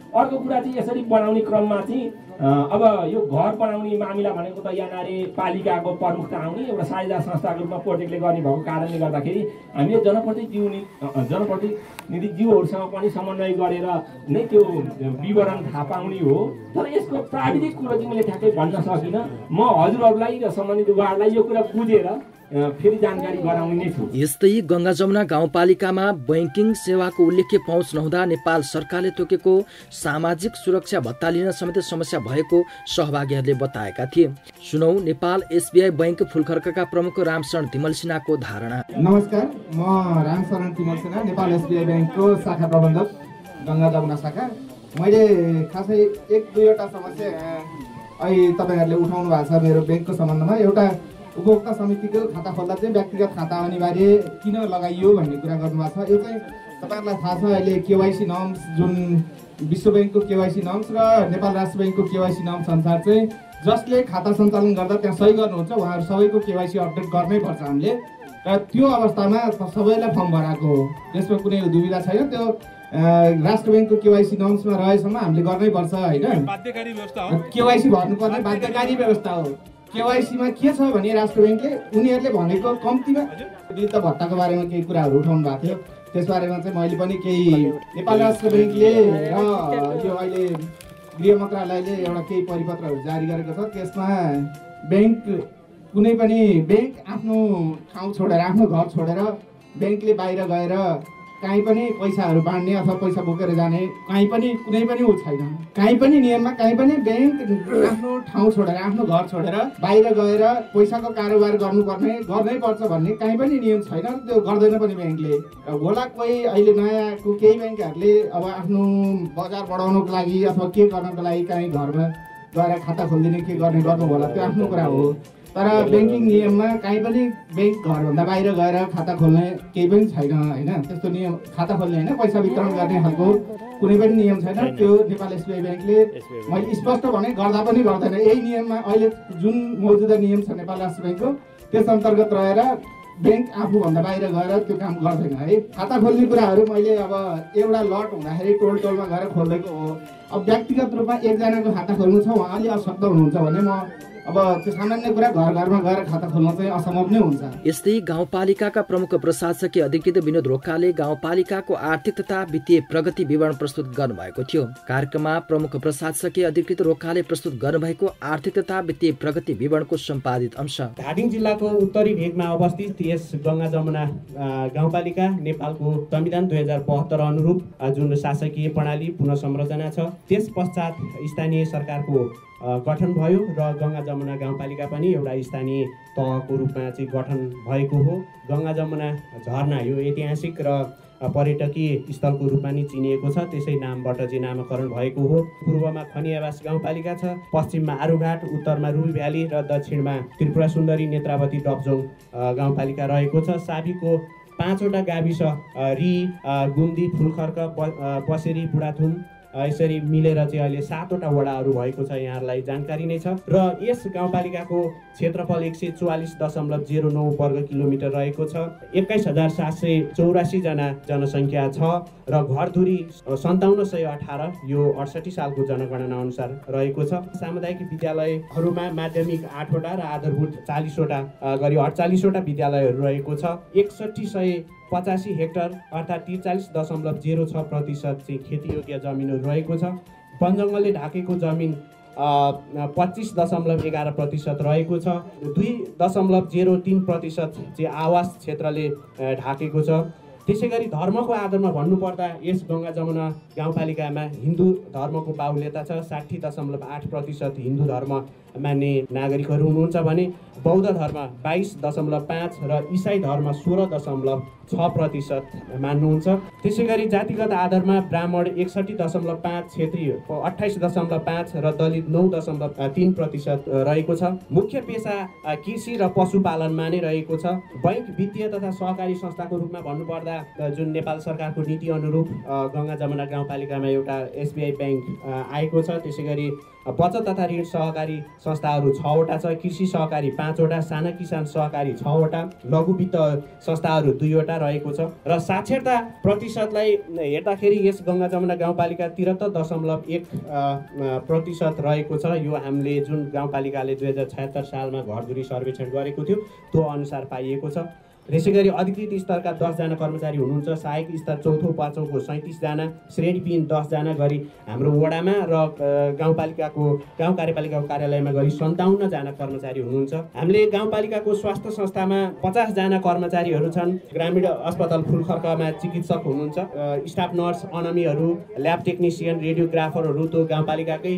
अर्को कुरा चाहिँ यसरी बनाउने क्रममा चाहिँ अब यो घर बनाउने मामिला भनेको त यहाँनिर पालिकाको प्रमुखता आउने एउटा साझेदार संस्थाको रूपमा प्रोजेक्टले गर्ने भएको कारणले गर्दाखेरि हामीले जनप्रतिनिधिज्यूहरूसँग पनि समन्वय गरेर नै त्यो विवरण थाहा पाउने हो। तर यसको प्राविधिक कुरो चाहिँ मैले ठ्याक्कै भन्न सकिनँ। म हजुरहरूलाई र सम्बन्धित उहाँहरूलाई यो कुरा बुझेर फेरि जानकारी गराउने नै छु। यस्तै गङ्गा जमुना गाउँपालिकामा बैंकिङ सेवाको उल्लेख्य पहुँच नहुँदा नेपाल सरकारले तोकेको सामाजिक सुरक्षा भत्ता लिन समेत समस्या भएको सहभागीहरूले बताएका थिए। सुनौ नेपाल एसबीआई बैंक फुलखर्काका प्रमुख रामशरण तिमल सिन्हाको धारणा। नमस्कार, म रामशरण तिमल सिन्हा, नेपाल एसबीआई बैंकको शाखा प्रबन्धक गङ्गा जमुना शाखा। मैले खासै 1-2वटा समस्या अहिले तपाईँहरूले उठाउनु भएको छ मेरो बैंकको सम्बन्धमा। एउटा उपभोक्ता समितिको खाता खोल्दा चाहिँ व्यक्तिगत खाता अनिवार्य किन लगाइयो भन्ने कुरा गर्नुभएको छ। यो चाहिँ तपाईँहरूलाई थाहा छ अहिले केवाइसी नर्म्स जुन विश्व बैंकको केवाइसी नर्म्स र नेपाल राष्ट्र बैंकको केवाइसी नर्म्स अनुसार चाहिँ जसले खाता सञ्चालन गर्दा त्यहाँ सही गर्नुहुन्छ उहाँहरू सबैको केवाइसी अपडेट गर्नै पर्छ हामीले। र त्यो अवस्थामा सबैलाई फर्म भराएको हो, त्यसमा कुनै दुविधा छैन। त्यो राष्ट्र बैंकको केवाइसी नर्म्समा रहेसम्म हामीले गर्नै पर्छ होइन। बाध्यकारी व्यवस्था हो, केवाइसी भर्नुपर्ने बाध्यकारी व्यवस्था हो। केवाइसीमा के छ भने राष्ट्र बैंकले उनीहरूले भनेको कम्तीमा वृद्ध भत्ताको बारेमा केही कुराहरू उठाउनु भएको थियो। त्यसबारेमा चाहिँ मैले पनि केही नेपाल राष्ट्र बैंकले र यो अहिले गृह मन्त्रालयले एउटा केही परिपत्रहरू जारी गरेको छ। त्यसमा कुनै पनि बैंक आफ्नो ठाउँ छोडेर आफ्नो घर छोडेर बैंकले बाहिर गएर कहीँ पनि पैसाहरू बाँड्ने अथवा पैसा बोकेर जाने कहीँ पनि कुनै पनि ऊ छैन। कहीँ पनि नियममा कहीँ पनि ब्याङ्क आफ्नो ठाउँ छोडेर आफ्नो घर छोडेर बाहिर गएर पैसाको कारोबार गर्नै पर्छ भन्ने कहीँ पनि नियम छैन। त्यो गर्दैन पनि ब्याङ्कले। होला कोही अहिले नयाँको केही ब्याङ्कहरूले अब आफ्नो बजार बढाउनको लागि अथवा के गर्नको लागि कहीँ घरमा गएर खाता खोलिदिने के गर्नु होला, त्यो आफ्नो कुरा हो। तर ब्याङ्किङ नियममा कहीँ पनि ब्याङ्क घरभन्दा बाहिर गएर खाता खोल्ने केही पनि छैन होइन। त्यस्तो नियम खाता खोल्ने होइन, पैसा वितरण गर्ने खालको कुनै पनि नियम छैन। त्यो नेपाल एसबिआई ब्याङ्कले मैले स्पष्ट भने गर्दा पनि गर्दैन। यही नियममा अहिले जुन मौजुदा नियम छ नेपाल राष्ट्र ब्याङ्कको त्यस अन्तर्गत रहेर ब्याङ्क आफूभन्दा बाहिर गएर त्यो काम गर्दैन है। खाता खोल्ने कुराहरू मैले अब एउटा लट हुँदाखेरि टोलमा गएर खोलेको हो। अब व्यक्तिगत रूपमा एकजनाको खाता खोल्नु छ, उहाँ अलि अशक्त हुनुहुन्छ भने म अब त्यो सामान्य कुरा घरमा गएर खाता खोल्न चाहिँ असम्भव नै हुन्छ। यस्तै गाउँपालिकाका प्रमुख प्रशासकीय अधिकृत विनोद रोकाले गाउँपालिकाको आर्थिक तथा वित्तीय प्रगति विवरण प्रस्तुत गर्नुभएको थियो। कार्यक्रममा प्रमुख प्रशासकीय अधिकृत रोकाले प्रस्तुत गर्नुभएको आर्थिक तथा वित्तीय प्रगति विवरणको सम्पादित अंश। धादिङ जिल्लाको उत्तरी भेगमा अवस्थित यस गङ्गा जमुना गाउँपालिका नेपालको संविधान 2072 अनुरूप जुन शासकीय प्रणाली पुनः संरचना छ त्यस पश्चात स्थानीय सरकारको गठन भयो र गङ्गा जमुना गाउँपालिका पनि एउटा स्थानीय तहको रूपमा चाहिँ गठन भएको हो। गङ्गा जमुना झरना यो ऐतिहासिक र पर्यटकीय स्थलको रूपमा नि चिनिएको छ, त्यसै नामबाट चाहिँ नामाकरण भएको हो। पूर्वमा खनियावास गाउँपालिका छ, पश्चिममा आरुघाट, उत्तरमा रुबी भ्याली र दक्षिणमा त्रिपुरा सुन्दरी, नेत्रावती, डपजोङ गाउँपालिका रहेको छ। साबीको 5वटा गाविस री, गुम्दी, फुलखर्क, पसेरी, बुढाथुम यसरी मिलेर चाहिँ अहिले 7वटा वडाहरू भएको छ, यहाँहरूलाई जानकारी नै छ। र यस गाउँपालिकाको क्षेत्रफल 144.09 वर्ग किलोमिटर रहेको छ। 21,784 जना जनसङ्ख्या छ र घरधुरी 5718 यो 68 सालको जनगणना अनुसार रहेको छ। सामुदायिक विद्यालयहरूमा माध्यमिक 8वटा र आधारभूत 40वटा गरी 48वटा विद्यालयहरू रहेको छ। 6185 हेक्टर अर्थात् 43.06% चाहिँ खेतीयोग्य जमिनहरू रहेको छ। वनजङ्गलले ढाकेको जमिन 25.11% रहेको छ। 2.03% चाहिँ आवास क्षेत्रले ढाकेको छ। त्यसै गरी धर्मको आधारमा भन्नुपर्दा यस गङ्गा जमुना गाउँपालिकामा हिन्दू धर्मको बाहुल्यता छ। 60.8% हिन्दू धर्म मान्ने नागरिकहरू हुनुहुन्छ भने बौद्ध धर्म 22.5 र इसाई धर्म 16.6% मान्नुहुन्छ। त्यसै गरी जातिगत आधारमा ब्राह्मण 61.5, क्षेत्रीय 28.5 र दलित 9.3% रहेको छ। मुख्य पेसा कृषि र पशुपालनमा नै रहेको छ। बैंक, वित्तीय तथा सहकारी संस्थाको रूपमा भन्नुपर्दा जुन नेपाल सरकारको नीति अनुरूप गङ्गा जमुना गाउँपालिकामा एउटा एसबिआई ब्याङ्क आएको छ। त्यसै गरी बचत तथा ऋण सहकारी संस्थाहरू 6वटा छ। कृषि सहकारी 5वटा, साना किसान सहकारी 6वटा, लघु वित्त संस्थाहरू 2वटा रहेको छ। र साक्षरता प्रतिशतलाई हेर्दाखेरि यस गङ्गा जमुना गाउँपालिका 73.1% रहेको छ। यो हामीले जुन गाउँपालिकाले 2076 सालमा घरधुरी सर्वेक्षण गरेको थियो त्यो अनुसार पाइएको छ। त्यसै गरी अधिकृत स्तरका 10 जना कर्मचारी हुनुहुन्छ। सहायक स्तर 4औं 5औंको 37 जना, श्रेणी 3 10 जना गरी हाम्रो वडामा र गाउँ कार्यपालिकाको कार्यालयमा गरी 57 जना कर्मचारी हुनुहुन्छ। हामीले गाउँपालिकाको स्वास्थ्य संस्थामा 50 जना कर्मचारीहरू छन्। ग्रामीण अस्पताल फुलखर्कमा चिकित्सक हुनुहुन्छ, स्टाफ नर्स, अनमीहरू, ल्याब टेक्निसियन, रेडियोग्राफरहरू त्यो गाउँपालिकाकै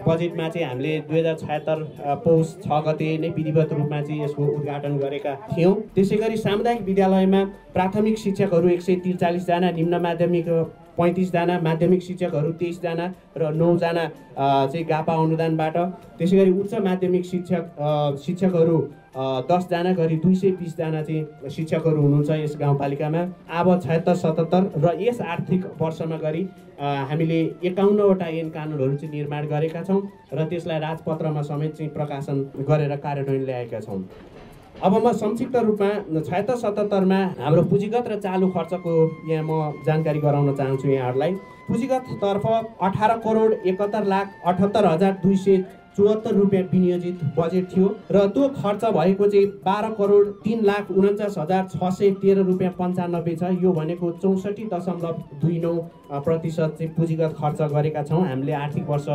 बजेटमा चाहिँ हामीले 2076 पौष 6 गते नै विधिवत रूपमा चाहिँ यसको उद्घाटन गरेका थियौँ। त्यसै गरी सामुदायिक विद्यालयमा प्राथमिक शिक्षकहरू 143 जना, निम्न माध्यमिक 35 जना, माध्यमिक शिक्षकहरू 23 जना र 9 जना चाहिँ गापा अनुदानबाट। त्यसै गरी उच्च माध्यमिक शिक्षकहरू 10 जना गरी 220 जना चाहिँ शिक्षकहरू हुनुहुन्छ यस गाउँपालिकामा। अब 76-77 र यस आर्थिक वर्षमा गरी हामीले 51वटा ऐन कानुनहरू चाहिँ निर्माण गरेका छौँ र त्यसलाई राजपत्रमा समेत चाहिँ प्रकाशन गरेर कार्यान्वयन ल्याएका छौँ। अब म संक्षिप्त रूपमा 76-77 मा हाम्रो पुँजीगत र चालु खर्चको यहाँ म जानकारी गराउन चाहन्छु यहाँहरूलाई। पुँजीगत तर्फ 18,71,78,224 74 रुपियाँ विनियोजित बजेट थियो र त्यो खर्च भएको चाहिँ 12,03,49,613 रुपियाँ 95 छ। यो भनेको 64.29% चाहिँ पुँजीगत खर्च गरेका छौँ हामीले आर्थिक वर्ष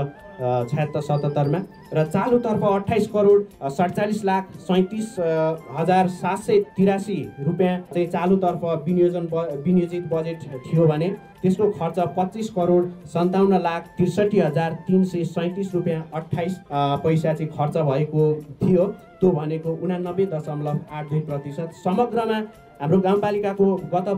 76-77 र चालुतर्फ 28,47,37,783 रुपियाँ चाहिँ चालुतर्फ विनियोजित बजेट थियो भने त्यसको खर्च 25,57,63,337 रुपियाँ 28 पैसा चाहिँ खर्च भएको थियो। त्यो भनेको 89.82%। समग्रमा हाम्रो गाउँपालिकाको गत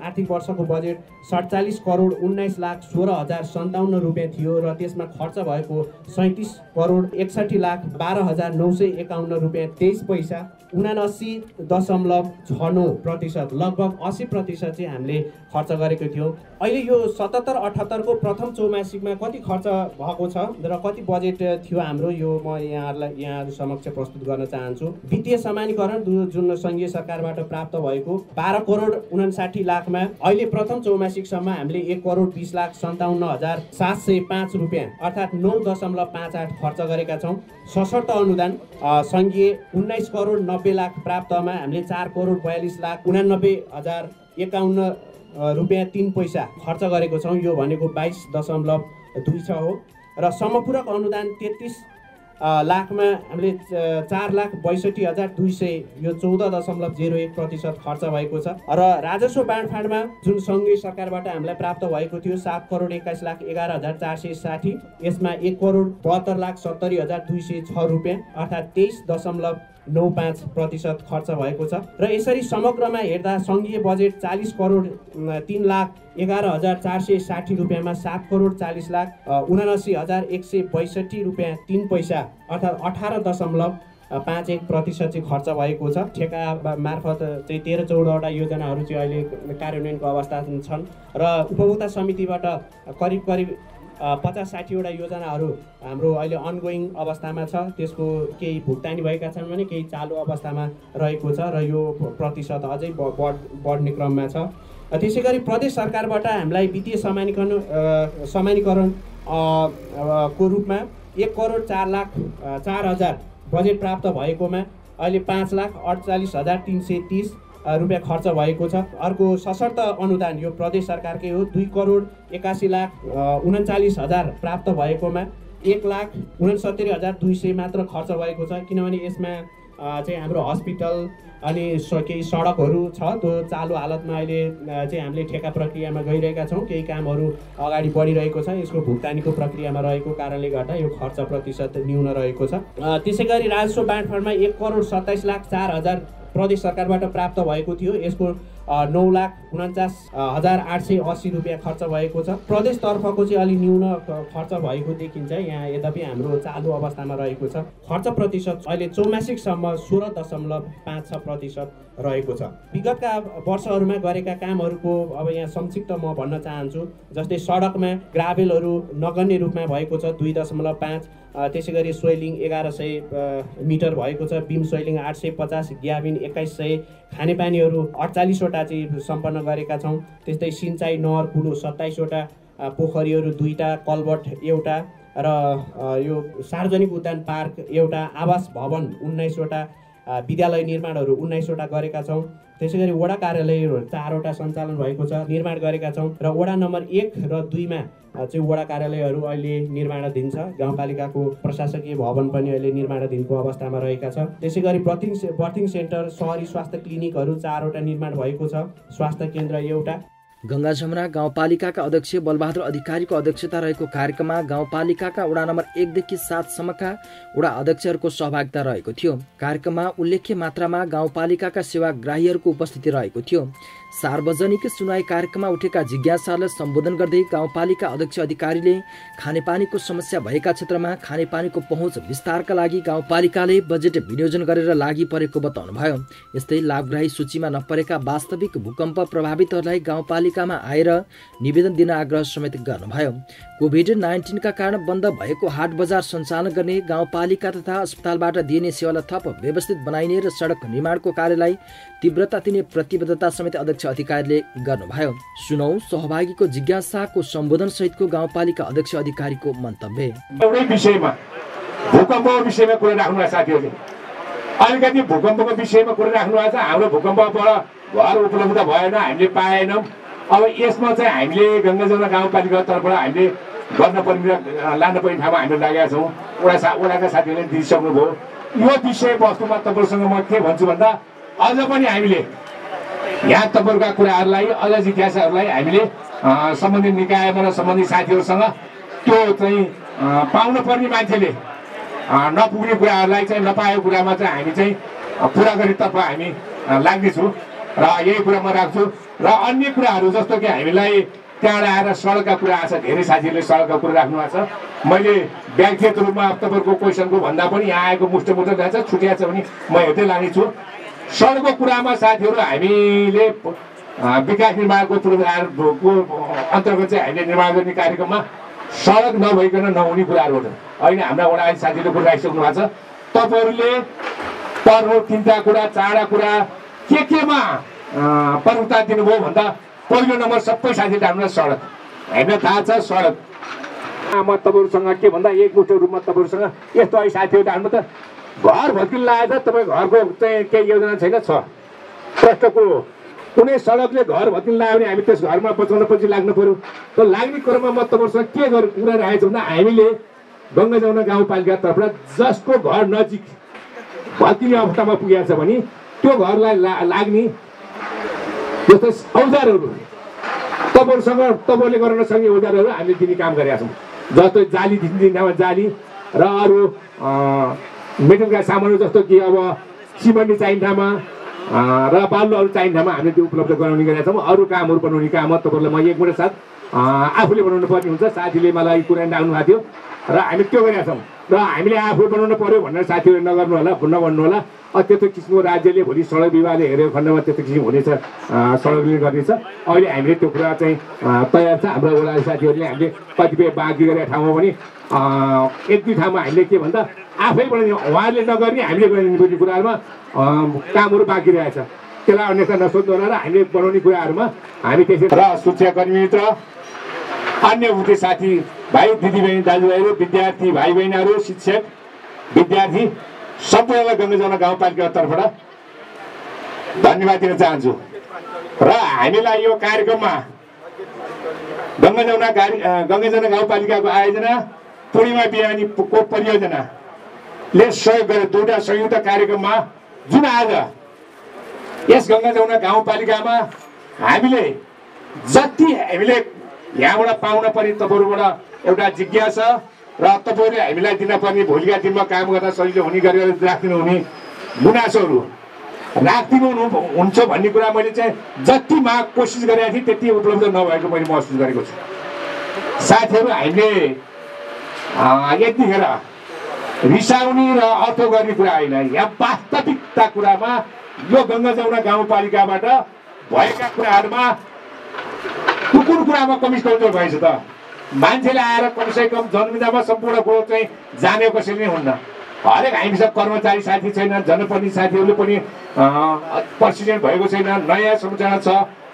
आर्थिक वर्षको बजेट 47,19,16,57 रुपियाँ थियो र त्यसमा खर्च भएको 37,61,12,951 रुपियाँ 23 पैसा 79.69%, लगभग 80% चाहिँ हामीले खर्च गरेको थियौँ। अहिले यो 77-78 को प्रथम चौमासिकमा कति खर्च भएको छ र कति बजेट थियो हाम्रो, यो म यहाँहरू समक्ष प्रस्तुत गर्न चाहन्छु। वित्तीय समानीकरण जुन सङ्घीय सरकारबाट प्राप्त भएको 12,59,00,000 अहिले प्रथम चौमासिकसम्म हामीले 1,20,57,705 रुपियाँ अर्थात् 9.58 खर्च गरेका छौँ। सशर्त अनुदान सङ्घीय 19,90,00,000 प्राप्तमा हामीले 4,42,89,051 रुपियाँ 3 पैसा खर्च गरेको छौँ। यो भनेको 22.26 हो र समपूरक अनुदान 33 लाखमा हामीले 4,62,200 यो 14.01% खर्च भएको छ र राजस्व बाँडफाँडमा जुन सङ्घीय सरकारबाट हामीलाई प्राप्त भएको थियो 7,21,11,460 यसमा 1,72,70,206 रुपियाँ अर्थात् 23.95% खर्च भएको छ र यसरी समग्रमा हेर्दा सङ्घीय बजेट 40,03,11,460 रुपियाँमा 7,40,79,162 रुपियाँ 3 पैसा अर्थात् 18.51% चाहिँ खर्च भएको छ। ठेका मार्फत चाहिँ 13-14वटा योजनाहरू चाहिँ अहिले कार्यान्वयनको अवस्था छन् र उपभोक्ता समितिबाट करिब 50-60वटा योजनाहरू हाम्रो अहिले अनगोइङ अवस्थामा छ। त्यसको केही भुक्तानी भएका छन् भने केही चालु अवस्थामा रहेको छ र यो प्रतिशत अझै बढ्ने क्रममा छ। त्यसै गरी प्रदेश सरकारबाट हामीलाई वित्तीय समानीकरण को रूपमा 1,04,04,000 बजेट प्राप्त भएकोमा अहिले 5,48,330 रुपियाँ खर्च भएको छ। अर्को सशर्त अनुदान यो प्रदेश सरकारकै हो 2,81,39,000 प्राप्त भएकोमा 1,69,200 मात्र खर्च भएको छ किनभने यसमा चाहिँ हाम्रो हस्पिटल अनि केही सडकहरू छ त्यो चालु हालतमा अहिले चाहिँ हामीले ठेका प्रक्रियामा गइरहेका छौँ। केही कामहरू अगाडि बढिरहेको छ, यसको भुक्तानीको प्रक्रियामा रहेको कारणले गर्दा यो खर्च प्रतिशत न्यून रहेको छ। त्यसै गरी राजस्व बाँडफाँडमा 1,27,04,000 प्रदेश सरकारबाट प्राप्त भएको थियो, यसको 9,49,880 रुपियाँ खर्च भएको छ। प्रदेशतर्फको चाहिँ अलि न्यून खर्च भएको देखिन्छ यहाँ, यद्यपि हाम्रो चालु अवस्थामा रहेको छ। खर्च प्रतिशत अहिले चौमासिकसम्म 16.56% रहेको छ। विगतका वर्षहरूमा गरेका कामहरूको अब यहाँ संक्षिप्त म भन्न चाहन्छु। जस्तै सडकमा ग्राभेलहरू नगण्य रूपमा भएको छ 2.5, त्यसै गरी सोइलिङ 1100 मिटर भएको छ, बिम सोइलिङ 850, ग्याबिन 2100, खानेपानीहरू 48वटा चाहिँ सम्पन्न गरेका छौँ। त्यस्तै सिँचाइ नहर कुलो 27वटा, पोखरीहरू 2टा, कल्भर्ट 1वटा र यो सार्वजनिक उद्यान पार्क 1वटा, आवास भवन 19वटा, विद्यालय निर्माणहरू 19वटा गरेका छौँ। त्यसै गरी वडा कार्यालयहरू 4वटा सञ्चालन भएको छ, निर्माण गरेका छौँ र वडा नम्बर 1 र 2 मा चाहिँ वडा कार्यालयहरू अहिले निर्माणाधीन छ। गाउँपालिकाको प्रशासकीय भवन पनि अहिले निर्माणाधीनको अवस्थामा रहेका छ। त्यसै गरी बर्थिङ सेन्टर, सहरी स्वास्थ्य क्लिनिकहरू 4वटा निर्माण भएको छ, स्वास्थ्य केन्द्र 1वटा। गङ्गा जमुना गाउँपालिकाका अध्यक्ष बलबहादुर अधिकारीको अध्यक्षता रहेको कार्यक्रममा गाउँपालिकाका वडा नम्बर 1 देखि 7 सम्मका वडा अध्यक्षहरूको सहभागिता रहेको थियो। कार्यक्रममा उल्लेख्य मात्रामा गाउँपालिकाका सेवाग्राहीहरूको उपस्थिति रहेको थियो। सार्वजनिक सुनवाई कार्यक्रममा उठेका जिज्ञासालाई सम्बोधन गर्दै गाउँपालिका अध्यक्ष अधिकारीले खानेपानीको समस्या भएका क्षेत्रमा खानेपानीको पहुँच विस्तारका लागि गाउँपालिकाले बजेट विनियोजन गरेर लागि परेको बताउनुभयो। यस्तै लाभग्राही सूचीमा नपरेका वास्तविक भूकम्प प्रभावितहरूलाई गाउँपालिकामा आएर निवेदन दिन आग्रह समेत गर्नुभयो। कोभिड-19 का कारण बन्द भएको हाट बजार सञ्चालन गर्ने गाउँपालिका तथा अस्पतालबाट दिइने सेवालाई थप व्यवस्थित बनाइने र सडक निर्माणको कार्यलाई तीव्रता दिने प्रतिबद्धता समेत अध्यक्ष अधिकारीले गर्नुभयो। सुनौ सहभागीको जिज्ञासाको सम्बोधन सहितको गाउँपालिका अध्यक्ष अधिकारीको मन्तव्य। एउटै विषयमा भूकम्पको विषयमा कुरा राख्नुभएको साथीहरूले अलिकति भूकम्पको विषयमा कुरा राख्नुभएको छ। हाम्रो भूकम्पबाट घर उपलब्ध भएन, हामीले पाएनौँ। अब यसमा चाहिँ हामीले गङ्गा जमुना गाउँपालिकाको तर्फबाट हामीले गर्न पर्ने लान पर्ने ठाउँमा हामीले लागेका छौँ। वडाका साथीहरूले दिइसक्नुभयो। यो विषयवस्तुमा तपाईँहरूसँग म के भन्छु भन्दा अझ पनि हामीले यहाँ तपाईँहरूका कुराहरूलाई अझ जिज्ञासाहरूलाई हामीले सम्बन्धित निकायमा र सम्बन्धित साथीहरूसँग त्यो चाहिँ पाउन पर्ने मान्छेले नपुग्ने कुराहरूलाई चाहिँ नपाएको कुरामा चाहिँ हामी चाहिँ पुरा गर्नेतर्फ हामी लाग्नेछौँ र यही कुरा म राख्छु। र अन्य कुराहरू जस्तो कि हामीलाई त्यहाँबाट आएर सडकका कुरा आएको छ, धेरै साथीहरूले सडकका कुरा राख्नु भएको छ। मैले व्यक्तिगत रूपमा तपाईँहरूको क्वेसनको भन्दा पनि यहाँ आएको मुष्ट जान्छ छुट्या छ भने म हेर्दै लानेछु। सडकको कुरामा साथीहरू हामीले विकास निर्माणको पूर्वाधारको अन्तर्गत चाहिँ हामीले निर्माण गर्ने कार्यक्रममा सडक नभइकन नहुने कुराहरू हो। अहिले हाम्रा वडा साथीहरूले कुरा राखिसक्नु भएको छ। तपाईँहरूले पर्व तिनवटा कुरा चारवटा कुरा केमा प्रमुखता दिनुभयो भन्दा पहिलो नम्बर सबै साथीहरूले हामीलाई सडक, हामीलाई थाहा छ सडक। म तपाईँहरूसँग के भन्दा एकमुष्ट रूपमा तपाईँहरूसँग यस्तो अहिले साथीहरू हाल्नु त घर भत्किन लागेको छ, तपाईँ घरको चाहिँ केही योजना छैन छ प्रष्ट कुरो। कुनै सडकले घर भत्किन लाग्यो भने हामी त्यस घरमा बचाउन पछि लाग्नु पऱ्यो। त लाग्ने क्रममा म तपाईँहरूसँग के कुरा राखेको छु भन्दा हामीले गङ्गा जमुना गाउँपालिका तर्फबाट जसको घर नजिक भत्किने अवस्थामा पुगेको छ भने त्यो घरलाई लाग्ने जस्तो औजारहरू तपाईँहरूले गर्न सक्ने औजारहरू हामीले दिने काम गरेका छौँ। जस्तो जाली दिने ठाउँमा जाली र अरू मेटलका सामानहरू जस्तो कि अब सिमेन्ट चाहिने ठाउँमा र बालुवाहरू चाहिने ठाउँमा हामीले त्यो उपलब्ध गराउने गरेका छौँ। अरू कामहरू बनाउने काममा तपाईँहरूलाई म एक मिनट साथ आफूले बनाउनु पर्ने हुन्छ। साथीले मलाई कुरा राख्नु भएको थियो र हामी त्यो गरेका छौँ। र हामीले आफू बनाउनु पर्यो भनेर साथीहरूले नगर्नु होला, नभन्नु होला। त्यस्तो किसिमको राज्यले भोलि सडक विभागले हेरेको खण्डमा त्यस्तो किसिम हुनेछ, सडकले गर्नेछ। अहिले हामीले त्यो कुरा चाहिँ तयार छ। हाम्रो वडा साथीहरूले हामीले कतिपय बाँकी गरेका ठाउँमा पनि एक दुई ठाउँमा हामीले के भन्दा आफै बनाउने, उहाँहरूले नगर्ने हामीले गर्ने कुराहरूमा कामहरू बाँकी रहेछ। त्यसलाई अन्यथा नसोध्नु होला र हामीले बनाउने कुराहरूमा हामी त्यसै र सुरक्षाकर्मी मित्र अन्य उठे साथी भाइ दिदीबहिनी दाजुभाइहरू, विद्यार्थी भाइ बहिनीहरू, शिक्षक विद्यार्थी सबैलाई गङ्गा जमुना गाउँपालिकाको तर्फबाट धन्यवाद दिन चाहन्छु। र हामीलाई यो कार्यक्रममा गङ्गा जमुना गाउँपालिकाको आयोजना पूर्णिमा बिहानीको परियोजनाले सहयोग गरे। दुईवटा संयुक्त कार्यक्रममा जुन आज यस गङ्गा जमुना गाउँपालिकामा हामीले जति हामीले यहाँबाट पाउन पर्ने तपाईँहरूबाट एउटा जिज्ञासा र तपाईँहरूले हामीलाई दिन पर्ने भोलिका दिनमा काम गर्दा सजिलो हुने गरेर राखिदिनु हुने गुनासोहरू राखिदिनु हुन्छ भन्ने कुरा मैले चाहिँ जति माग कोसिस गरेको थिएँ त्यति उपलब्ध नभएको मैले महसुस गरेको छु। साथीहरू हामीले यतिखेर रिसाउने र अर्थ गर्ने कुरा होइन, यहाँ वास्तविकता कुरामा यो गङ्गा जमुना गाउँपालिकाबाट भएका कुराहरूमा कुन कुरामा कमी कमजोर भएछ त मान्छेले आएर कमसेकम जन्मिँदामा सम्पूर्ण कुरो चाहिँ जाने कसैले नै हुन्न। हरेक हामीसँग कर्मचारी साथी छैन, जनप्रतिनिधि साथीहरूले पनि प्रेसिडेन्ट भएको छैन, नयाँ संरचना छ।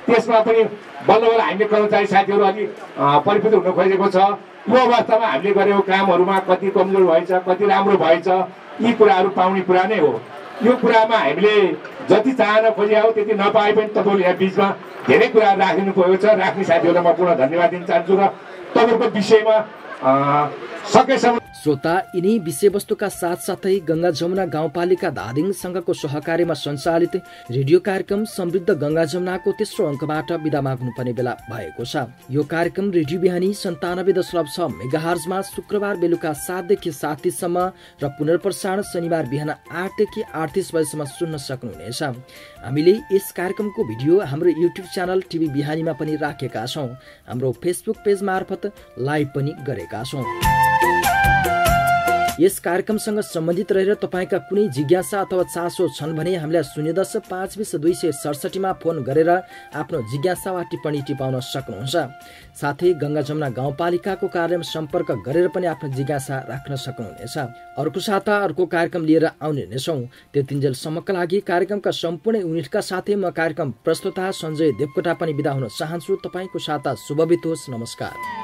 त्यसमा पनि बल्ल बल्ल हामीले कर्मचारी साथीहरू अलि परिपूर्ण हुन खोजेको छ। यो अवस्थामा हामीले गरेको कामहरूमा कति कमजोर भएछ, कति राम्रो भएछ, यी कुराहरू पाउने कुरा नै हो। यो कुरामा हामीले जति चाहना खोजे हो त्यति नपाए पनि तपाईँहरूले यहाँ बिचमा धेरै कुराहरू राखिदिनु भएको छ। राख्ने साथीहरूलाई म पुनः धन्यवाद दिन चाहन्छु र तपाईँहरूको विषयमा सकेसम्म। श्रोता, यिनी विषयवस्तुका साथसाथै गङ्गा जमुना गाउँपालिका धादिङ संघको सहकार्यमा सञ्चालित रेडियो कार्यक्रम समृद्ध गङ्गा जमुनाको तेस्रो अङ्कबाट बिदा माग्नुपर्ने बेला भएको छ। यो कार्यक्रम रेडियो बिहानी 97.6 मेगाहर्जमा शुक्रबार बेलुका 7 देखि 7:30 सम्म र पुनर्प्रसारण शनिबार बिहान 8 देखि 8:30 बजेसम्म सुन्न सक्नुहुनेछ। हामीले यस कार्यक्रमको भिडियो हाम्रो युट्युब च्यानल टिभी बिहानीमा पनि राखेका छौँ। हाम्रो फेसबुक पेज मार्फत लाइभ पनि गरेका छौँ। यस कार्यक्रमसँग सम्बन्धित रहेर तपाईँका कुनै जिज्ञासा अथवा चासो छन् भने हामीलाई 010-520-267 मा फोन गरेर आफ्नो जिज्ञासा वा टिप्पणी टिपाउन सक्नुहुन्छ। साथै गङ्गा जमुना गाउँपालिकाको कार्यक्रम सम्पर्क गरेर पनि आफ्नो जिज्ञासा राख्न सक्नुहुनेछ। अर्को साता अर्को कार्यक्रम लिएर आउने नै छौँ। त्यतिन्जेलसम्मका लागि कार्यक्रमका सम्पूर्ण युनिटका साथै म कार्यक्रम प्रस्तुता सञ्जय देवकोटा पनि बिदा हुन चाहन्छु। तपाईँको साता शुभ बितोस्। नमस्कार।